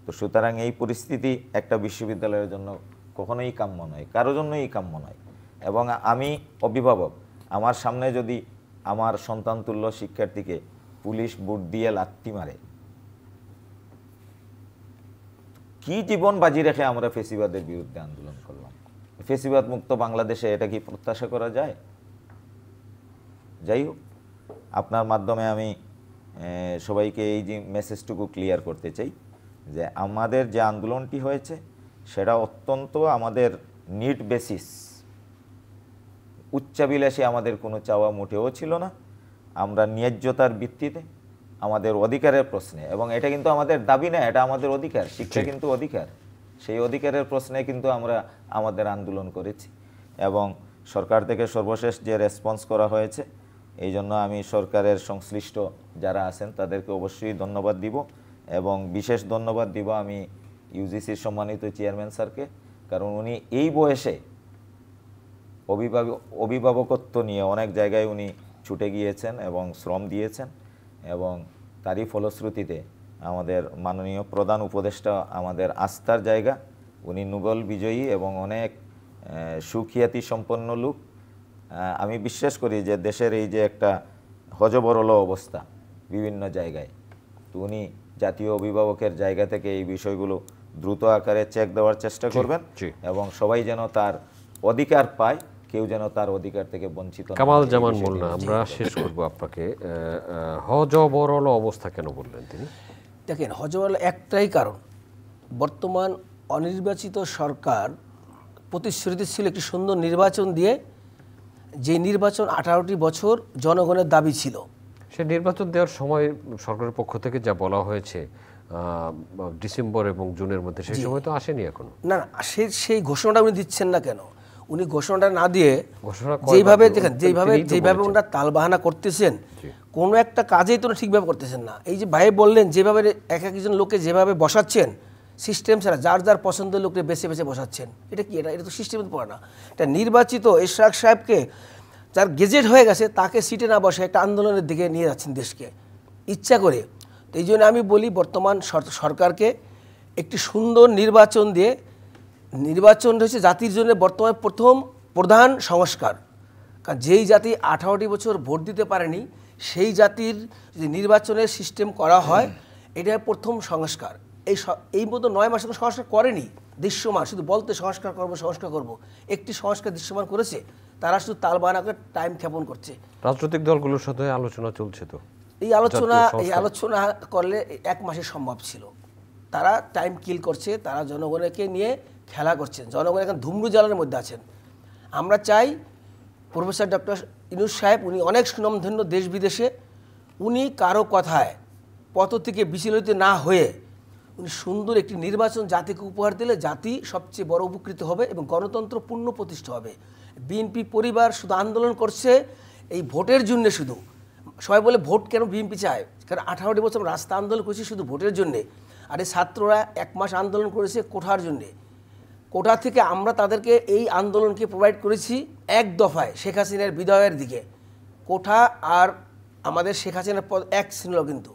তো সুতরাং এই পরিস্থিতি একটা বিশ্ববিদ্যালয়ের জন্য কখনোই কাম্য নয়, কারোর জন্যই কাম্য নয়। এবং আমি অভিভাবক, আমার সামনে যদি আমার সন্তান তুল্য শিক্ষার্থীকে পুলিশ বুট দিয়ে লাথি মারে, কি জীবন বাজি রেখে আমরা ফেসিবাদের বিরুদ্ধে আন্দোলন করলাম? ফেসিবাদ মুক্ত বাংলাদেশে এটা কি প্রত্যাশা করা যায়? যাই হোক, আপনার মাধ্যমে আমি সবাইকে এই যে মেসেজটুকু ক্লিয়ার করতে চাই যে আমাদের যে আন্দোলনটি হয়েছে সেটা অত্যন্ত আমাদের নিড বেসিস, উচ্চাবিলাসী আমাদের কোনো চাওয়া মোটেও ছিল না। আমরা ন্যায্যতার ভিত্তিতে আমাদের অধিকারের প্রশ্নে, এবং এটা কিন্তু আমাদের দাবি না, এটা আমাদের অধিকার, শিক্ষা কিন্তু অধিকার, সেই অধিকারের প্রশ্নে কিন্তু আমরা আমাদের আন্দোলন করেছি। এবং সরকার থেকে সর্বশেষ যে রেসপন্স করা হয়েছে, এই জন্য আমি সরকারের সংশ্লিষ্ট যারা আছেন তাদেরকে অবশ্যই ধন্যবাদ দিব, এবং বিশেষ ধন্যবাদ দিব আমি ইউজিসির সম্মানিত চেয়ারম্যান স্যারকে। কারণ উনি এই বয়সে অভিভাবকত্ব নিয়ে অনেক জায়গায় উনি ছুটে গিয়েছেন এবং শ্রম দিয়েছেন, এবং তারই ফলশ্রুতিতে আমাদের মাননীয় প্রধান উপদেষ্টা আমাদের আস্থার জায়গা, উনি নোবেল বিজয়ী এবং অনেক সুখ্যাতি সম্পন্ন লোক। আমি বিশ্বাস করি যে দেশের এই যে একটা হযবরল অবস্থা বিভিন্ন জায়গায়, তো উনি জাতীয় অভিভাবকের জায়গা থেকে এই বিষয়গুলো দ্রুত আকারে চেক দেওয়ার চেষ্টা করবেন, এবং সবাই যেন তার অধিকার পায়, কেউ যেন তার অধিকার থেকে বঞ্চিত না হয়। কামাল জামান মোল্লা, আমরা শেষ করব আপনাকে। হযবরল অবস্থা কেন বললেন তিনি? দেখেন, হযবরল একটাই কারণ, বর্তমান অনির্বাচিত সরকার প্রতিশ্রুতি ছিল একটি সুন্দর নির্বাচন দিয়ে, যে নির্বাচন 18টি বছর জনগণের দাবি ছিল। সে নির্বাচন দেওয়ার সময় সরকারের পক্ষ থেকে যা বলা হয়েছে ডিসেম্বর এবং জুনের মধ্যে, সেই সময় তো আসেনি এখনো। না, সেই ঘোষণাটা উনি দিচ্ছেন না কেন? উনি ঘোষণাটা না দিয়ে যেভাবে দেখেন, যেভাবে ওনারা তালবাহানা করতেছেন, কোনো একটা কাজেই তো ঠিকভাবে করতেছেন না। এই যে ভাই বললেন, যেভাবে এক একজন লোককে যেভাবে বসাচ্ছেন সিস্টেম ছাড়া, যার যার পছন্দের লোককে বেছে বেছে বসাচ্ছেন, এটা কি? এটা তো সিস্টেমে পড়ে না। এটা নির্বাচিত এশরাক সাহেবকে, যার গেজেট হয়ে গেছে, তাকে সিটে না বসে একটা আন্দোলনের দিকে নিয়ে যাচ্ছেন দেশকে ইচ্ছা করে। এই জন্য আমি বলি বর্তমান সরকারকে একটি সুন্দর নির্বাচন দিয়ে, নির্বাচন হচ্ছে জাতির জন্য বর্তমানে প্রথম প্রধান সংস্কার। কারণ যেই জাতি 18টি বছর ভোট দিতে পারেনি সেই জাতির যদি নির্বাচনের সিস্টেম করা হয়, এটা প্রথম সংস্কার। এই মতো 9 মাসে কোনো সংস্কার করেনি দৃশ্যমান, শুধু বলতে সংস্কার করব। একটি সংস্কার দৃশ্যমান করেছে, তারা শুধু তাল বাহানা করে টাইম ক্ষেপণ করছে। রাজনৈতিক দলগুলোর সাথে আলোচনা চলছে তো, এই আলোচনা করলে 1 মাসে সম্ভব ছিল। তারা টাইম কিল করছে, তারা জনগণকে নিয়ে খেলা করছেন, জনগণ এখন ধুমরু জ্বালানোর মধ্যে আছেন। আমরা চাই প্রফেসর ডক্টর ইউনূস সাহেব, উনি অনেক সুনামধন্য দেশ বিদেশে, উনি কারো কথায় পথ থেকে বিচলিত না হয়ে উনি সুন্দর একটি নির্বাচন জাতিকে উপহার দিলে জাতি সবচেয়ে বড় উপকৃত হবে এবং গণতন্ত্র পূর্ণ প্রতিষ্ঠা হবে। বিএনপি পরিবার শুধু আন্দোলন করছে এই ভোটের জন্য, শুধু সবাই বলে ভোট কেন বিএনপি চায়, কারণ 18টি বছর রাস্তা আন্দোলন করেছি শুধু ভোটের জন্যে, আর এই ছাত্ররা 1 মাস আন্দোলন করেছে কোঠার জন্যে। কোঠা থেকে আমরা তাদেরকে এই আন্দোলনকে প্রোভাইড করেছি 1 দফায় শেখ হাসিনার বিদায়ের দিকে। কোঠা আর আমাদের শেখ হাসিনার পদ এক ছিল। কিন্তু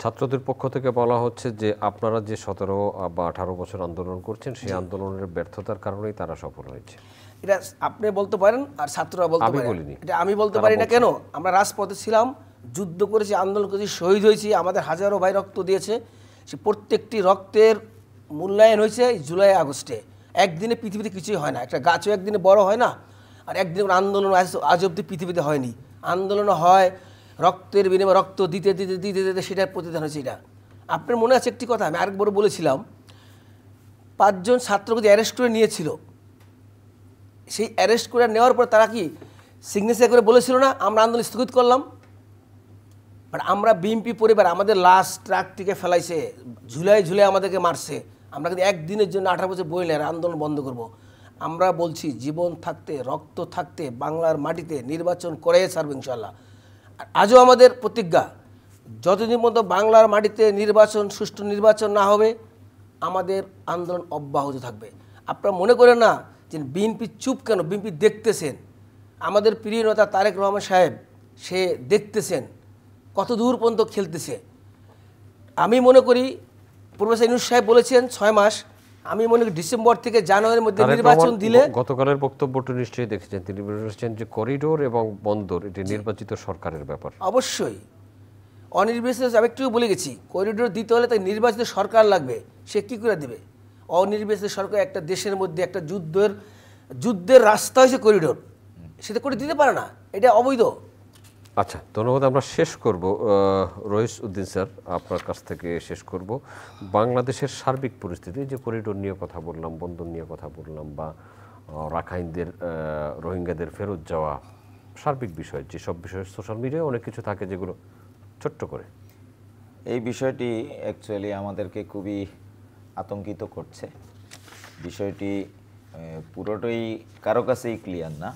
ছাত্রদের পক্ষ থেকে বলা হচ্ছে যে আপনারা যে 17 বা 18 বছর আন্দোলন করছেন, সেই আন্দোলনের ব্যর্থতার কারণেই তারা সফল হয়েছে। এটা আপনি বলতে পারেন আর ছাত্ররা বলতে পারেন, এটা আমি বলতে পারি না। কেন? আমরা রাজপথে ছিলাম, যুদ্ধ করেছি, আন্দোলন করেছি, শহীদ হয়েছি, আমাদের হাজারো ভাই রক্ত দিয়েছে। সে প্রত্যেকটি রক্তের মূল্যায়ন হয়েছে জুলাই আগস্টে। একদিনে পৃথিবীতে কিছুই হয় না, একটা গাছও একদিনে বড় হয় না, আর একদিন আন্দোলন আজ অব্দি পৃথিবীতে হয়নি। আন্দোলন হয় রক্তের বিনিময়ে, রক্ত দিতে দিতে দিতে দিতে সেটার প্রতিদান হয়েছে। এটা আপনার মনে আছে একটি কথা আমি আরেকবার বলেছিলাম, 5 জন ছাত্রকে অ্যারেস্ট করে নিয়েছিল, সেই অ্যারেস্ট করে নেওয়ার পর তারা কি সিগনেচার করে বলেছিল না আমরা আন্দোলন স্থগিত করলাম? বাট আমরা বিএনপি পরিবার আমাদের লাশ ট্রাকটিকে ফেলাইছে, ঝুলাই আমাদেরকে মারছে। আমরা কিন্তু একদিনের জন্য 18 বছর বই নেই আন্দোলন বন্ধ করব। আমরা বলছি জীবন থাকতে, রক্ত থাকতে বাংলার মাটিতে নির্বাচন করে ছাড়বো ইনশাল্লাহ। আর আজও আমাদের প্রতিজ্ঞা, যতদিন পর্যন্ত বাংলার মাটিতে নির্বাচন, সুষ্ঠু নির্বাচন না হবে আমাদের আন্দোলন অব্যাহত থাকবে। আপনারা মনে করেন না যে বিএনপি চুপ কেন, বিএনপি দেখতেছেন। আমাদের প্রিয় নেতা তারেক রহমান সাহেব সে দেখতেছেন কত দূর পর্যন্ত খেলতেছে। আমি মনে করি প্রফেসর ইউনূস সাহেব বলেছেন 6 মাস, আমি মনে করি ডিসেম্বর থেকে জানুয়ারির মধ্যে নির্বাচন দিলে। গতকালের বক্তব্যটা নিশ্চয়ই দেখেছেন, তিনি বলেছেন যে করিডোর এবং বন্দর এটি নির্বাচিত সরকারের ব্যাপার। অবশ্যই অনির্বাচিত, আমি একটু বলে গেছি, করিডোর দিতে হলে তাই নির্বাচিত সরকার লাগবে। সে কী করে দেবে? অনির্বাচিত সরকার একটা দেশের মধ্যে একটা যুদ্ধের রাস্তা হয়েছে করিডোর, সেটা করে দিতে পারে না, এটা অবৈধ। আচ্ছা, ধন্যবাদ। আমরা শেষ করব, রইস উদ্দিন স্যার আপনার কাছ থেকে শেষ করব। বাংলাদেশের সার্বিক পরিস্থিতি, যে করিডোর নিয়ে কথা বললাম, বন্দর নিয়ে কথা বললাম, বা রাখাইনদের রোহিঙ্গাদের ফেরত যাওয়া, সার্বিক বিষয়, যেসব বিষয় সোশ্যাল মিডিয়ায় অনেক কিছু থাকে যেগুলো ছোট্ট করে, এই বিষয়টি অ্যাকচুয়ালি আমাদেরকে খুবই আতঙ্কিত করছে। বিষয়টি পুরোটাই কারো কাছেই ক্লিয়ার না।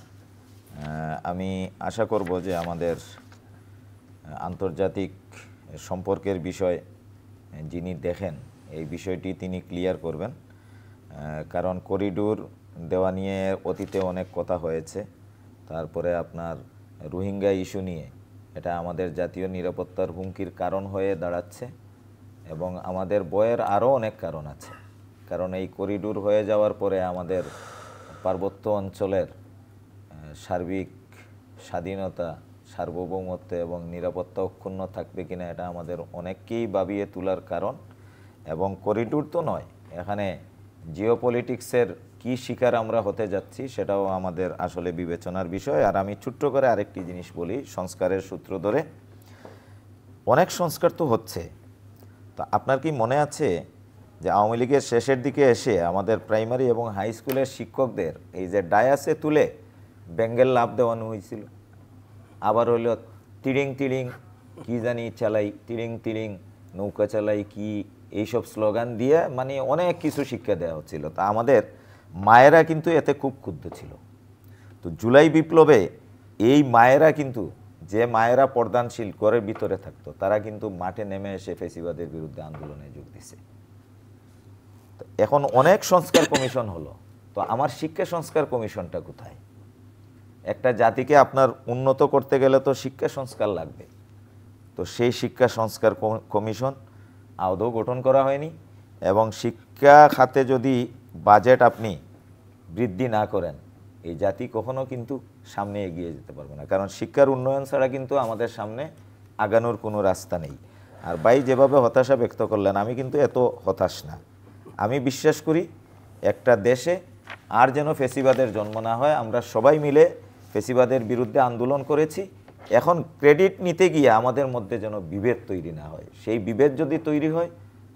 আমি আশা করব যে আমাদের আন্তর্জাতিক সম্পর্কের বিষয় যিনি দেখেন এই বিষয়টি তিনি ক্লিয়ার করবেন, কারণ করিডোর দেওয়া নিয়ে অতীতে অনেক কথা হয়েছে। তারপরে আপনার রোহিঙ্গা ইস্যু নিয়ে এটা আমাদের জাতীয় নিরাপত্তার হুমকির কারণ হয়ে দাঁড়াচ্ছে এবং আমাদের বয়ের আরও অনেক কারণ আছে। কারণ এই করিডোর হয়ে যাওয়ার পরে আমাদের পার্বত্য অঞ্চলের সার্বিক স্বাধীনতা, সার্বভৌমত্ব এবং নিরাপত্তা অক্ষুণ্ণ থাকবে কিনা এটা আমাদের অনেককেই ভাবিয়ে তোলার কারণ। এবং করিডোর তো নয়, এখানে জিওপলিটিক্সের কি শিকার আমরা হতে যাচ্ছি সেটাও আমাদের আসলে বিবেচনার বিষয়। আর আমি ছোট্ট করে আরেকটি জিনিস বলি, সংস্কারের সূত্র ধরে অনেক সংস্কার তো হচ্ছে। তো আপনার কি মনে আছে যে আওয়ামী লীগের শেষের দিকে এসে আমাদের প্রাইমারি এবং হাই স্কুলের শিক্ষকদের এই যে ডায়াসে তুলে বেঙ্গল লাভ দেওয়ানো হয়েছিল, আবার হলো তিড়িং তিড়িং কি জানি চালাই, তিড়িং তিড়িং নৌকা চালাই কি, এইসব স্লোগান দিয়ে মানে অনেক কিছু শিক্ষা দেওয়া হচ্ছিল। তা আমাদের মায়েরা কিন্তু এতে খুব ক্ষুব্ধ ছিল। তো জুলাই বিপ্লবে এই মায়েরা কিন্তু, যে মায়েরা পর্দানশীল ঘরের ভিতরে থাকতো, তারা কিন্তু মাঠে নেমে এসে ফ্যাসিবাদের বিরুদ্ধে আন্দোলনে যোগ দিছে। তো এখন অনেক সংস্কার কমিশন হলো, তো আমার শিক্ষা সংস্কার কমিশনটা কোথায়? একটা জাতিকে আপনার উন্নত করতে গেলে তো শিক্ষা সংস্কার লাগবে। তো সেই শিক্ষা সংস্কার কমিশন আদৌ গঠন করা হয়নি, এবং শিক্ষা খাতে যদি বাজেট আপনি বৃদ্ধি না করেন এই জাতি কখনো কিন্তু সামনে এগিয়ে যেতে পারবে না, কারণ শিক্ষার উন্নয়ন ছাড়া কিন্তু আমাদের সামনে আগানোর কোনো রাস্তা নেই। আর ভাই যেভাবে হতাশা ব্যক্ত করলেন, আমি কিন্তু এত হতাশ না। আমি বিশ্বাস করি একটা দেশে আর যেন ফেসিবাদের জন্ম না হয়। আমরা সবাই মিলে ফেসিবাদের বিরুদ্ধে আন্দোলন করেছি, এখন ক্রেডিট নিতে গিয়ে আমাদের মধ্যে যেন বিভেদ তৈরি না হয়। সেই বিভেদ যদি তৈরি হয়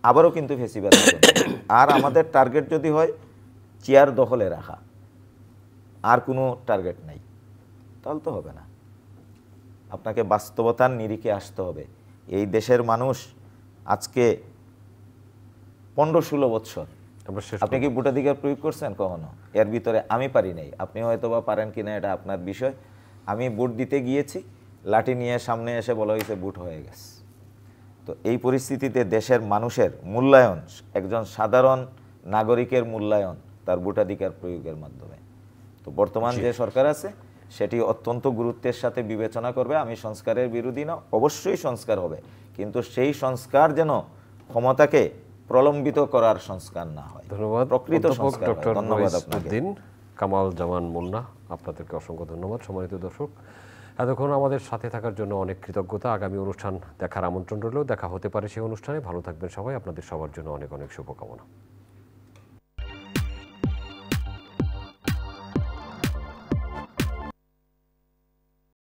আবারও কিন্তু ফেসিবাদের জন্ম হবে। আর আমাদের টার্গেট যদি হয় চেয়ার দখলে রাখা, আর কোনো টার্গেট নাই, তাহলে তো হবে না। আপনাকে বাস্তবতার নিরিখে আসতে হবে। এই দেশের মানুষ আজকে 15-16 বছর, আমরা শেষ আপনি কি ভোটাধিকার প্রয়োগ করছেন কখনো? এর ভিতরে আমি পারি নাই, আপনি হয়তো বা পারেন কিনা এটা আপনার বিষয়। আমি ভোট দিতে গিয়েছি, লাঠি নিয়ে সামনে এসে বলা হয়েছে ভোট হয়ে গেছে। তো এই পরিস্থিতিতে দেশের মানুষের মূল্যায়ন, একজন সাধারণ নাগরিকের মূল্যায়ন তার ভোটাধিকার প্রয়োগের মাধ্যমে। তো বর্তমান যে সরকার আছে সেটি অত্যন্ত গুরুত্বের সাথে বিবেচনা করবে। আমি সংস্কারের বিরোধী না, অবশ্যই সংস্কার হবে, কিন্তু সেই সংস্কার যেন ক্ষমতাকে প্রলম্বিত করার সংস্কার না হয়, ধন্যবাদ প্রকৃত অধ্যাপক সংস্কার হয়। ডক্টর ধন্যবাদ আপনাকে। মঈজউদ্দিন কামাল জামান মুন্না, আপনাদেরকে অসংখ্য ধন্যবাদ। সম্মানিত দর্শক, এতক্ষণ আমাদের সাথে থাকার জন্য অনেক কৃতজ্ঞতা। আগামী অনুষ্ঠান দেখার আমন্ত্রণ রইল, দেখা হতে পারে সেই অনুষ্ঠানে। ভালো থাকবেন সবাই, আপনাদের সবার জন্য অনেক অনেক শুভকামনা।